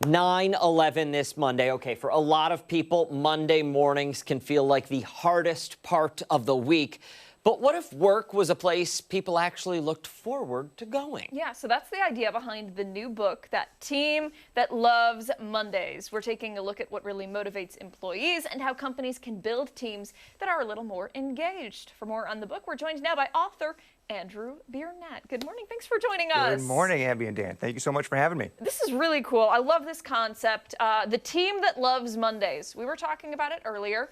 9/11 this Monday. Okay, for a lot of people, Monday mornings can feel like the hardest part of the week. But what if work was a place people actually looked forward to going? Yeah, so that's the idea behind the new book, That Team That Loves Mondays. We're taking a look at what really motivates employees and how companies can build teams that are a little more engaged. For more on the book, we're joined now by author Andrew Biernat. Good morning. Thanks for joining us. Good morning, Abby and Dan. Thank you so much for having me. This is really cool. I love this concept. The team that loves Mondays. We were talking about it earlier.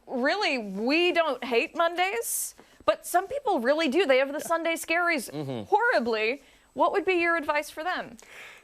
Really, we don't hate Mondays, but some people really do. They have the Sunday scaries horribly. What would be your advice for them?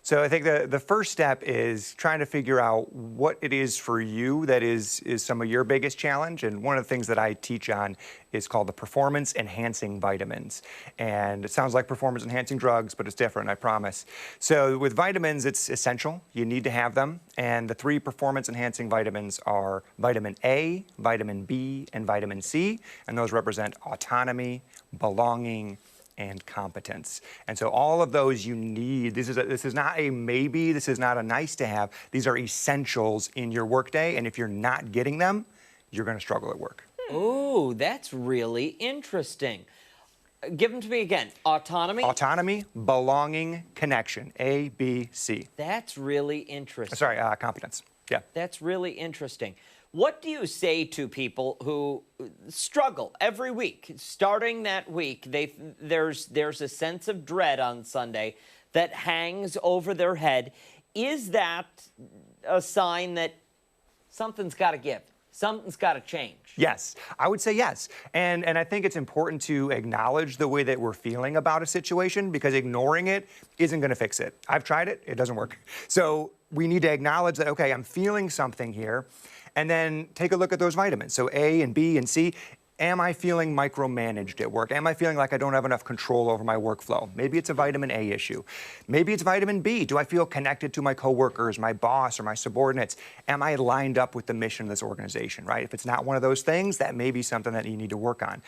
So I think the first step is trying to figure out what it is for you that is some of your biggest challenge. And one of the things that I teach on is called the performance enhancing vitamins. And it sounds like performance enhancing drugs, but it's different, I promise. So with vitamins, it's essential. You need to have them. And the three performance enhancing vitamins are vitamin A, vitamin B, and vitamin C. And those represent autonomy, belonging, and competence. And so all of those you need. This is not a maybe, this is not a nice to have. These are essentials in your workday, and if you're not getting them, you're going to struggle at work. Ooh, that's really interesting. Give them to me again. Autonomy? Autonomy, belonging, connection. A, B, C. That's really interesting. Sorry, competence. Yeah. That's really interesting. What do you say to people who struggle every week? Starting that week, there's a sense of dread on Sunday that hangs over their head. Is that a sign that something's got to give? Something's got to change? Yes, I would say yes. And I think it's important to acknowledge the way that we're feeling about a situation, because ignoring it isn't going to fix it. I've tried it. It doesn't work. So we need to acknowledge that, okay, I'm feeling something here. And then take a look at those vitamins. So A and B and C. Am I feeling micromanaged at work? Am I feeling like I don't have enough control over my workflow? Maybe it's a vitamin A issue. Maybe it's vitamin B. Do I feel connected to my coworkers, my boss, or my subordinates? Am I lined up with the mission of this organization, right? If it's not one of those things, that may be something that you need to work on.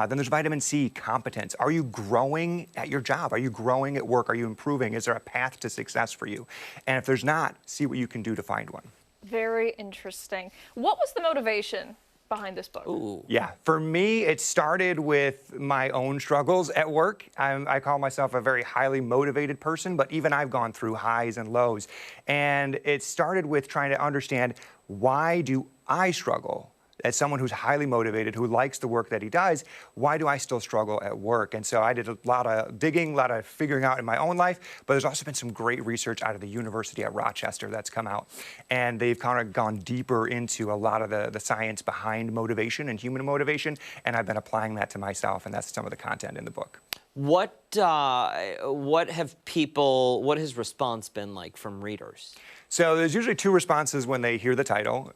Then there's vitamin C, competence. Are you growing at your job? Are you growing at work? Are you improving? Is there a path to success for you? And if there's not, see what you can do to find one. Very interesting. What was the motivation behind this book? Ooh. Yeah, for me, it started with my own struggles at work. I call myself a very highly motivated person, but even I've gone through highs and lows. And it started with trying to understand, why do I struggle? As someone who's highly motivated, who likes the work that he does, why do I still struggle at work? And so I did a lot of digging, a lot of figuring out in my own life, but there's also been some great research out of the University at Rochester that's come out. And they've kind of gone deeper into a lot of the science behind motivation and human motivation, and I've been applying that to myself, and that's some of the content in the book. What has response been like from readers? So there's usually two responses when they hear the title.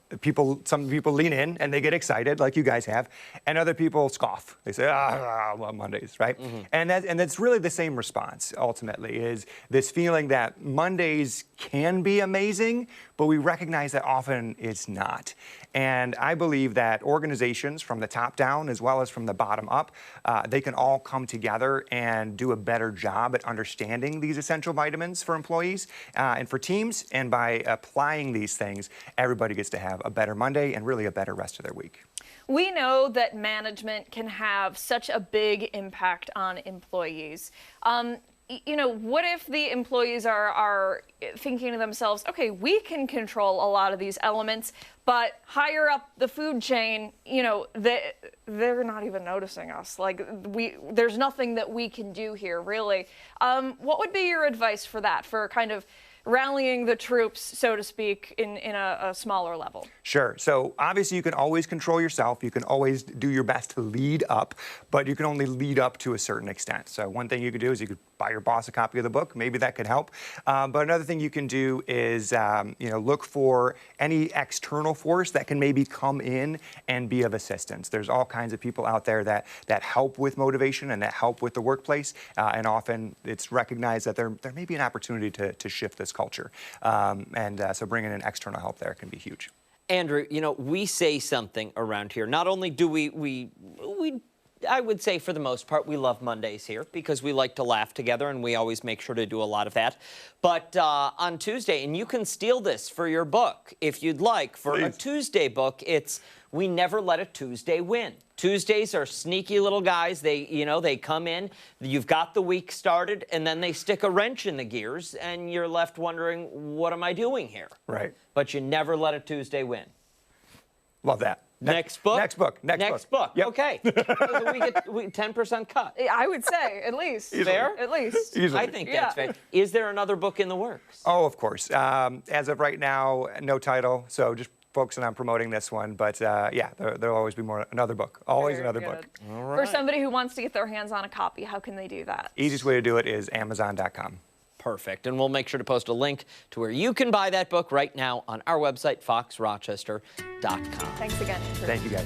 Some people lean in and they get excited, like you guys have, and other people scoff. They say, well, Mondays, right? And that's really the same response, ultimately, is this feeling that Mondays can be amazing, but we recognize that often it's not. And I believe that organizations, from the top down as well as from the bottom up, they can all come together and do a better job at understanding these essential vitamins for employees and for teams. And by applying these things, everybody gets to have a better Monday and really a better rest of their week. We know that management can have such a big impact on employees. You know, what if the employees are thinking to themselves, okay, we can control a lot of these elements, but higher up the food chain, you know, they're not even noticing us. Like, there's nothing that we can do here, really. What would be your advice for that, for kind of rallying the troops, so to speak, in a smaller level? Sure. So obviously you can always control yourself. You can always do your best to lead up, but you can only lead up to a certain extent. So one thing you could do is you could buy your boss a copy of the book. Maybe that could help. But another thing you can do is look for any external force that can maybe come in and be of assistance. There's all kinds of people out there that help with motivation and that help with the workplace. And often it's recognized that there may be an opportunity to shift this culture. So bringing in external help there can be huge. Andrew, you know, we say something around here. Not only do we I would say for the most part, we love Mondays here because we like to laugh together, and we always make sure to do a lot of that. But on Tuesday, and you can steal this for your book if you'd like. For a Tuesday book, it's We Never Let a Tuesday Win. Tuesdays are sneaky little guys. They come in, you've got the week started, and then they stick a wrench in the gears, and you're left wondering, what am I doing here? Right. But you never let a Tuesday win. Love that. Next book? Next book. Next book. Yep. Okay. We get 10% cut. I would say, at least. Fair? At least. Easily. I think that's fair. Is there another book in the works? Oh, of course. As of right now, no title, so just focusing on promoting this one. But yeah, there'll always be another book. Always Very another good. book. All right. For somebody who wants to get their hands on a copy, how can they do that? Easiest way to do it is Amazon.com. Perfect. And we'll make sure to post a link to where you can buy that book right now on our website, foxrochester.com. Thanks again, Andrew. Thank you, guys.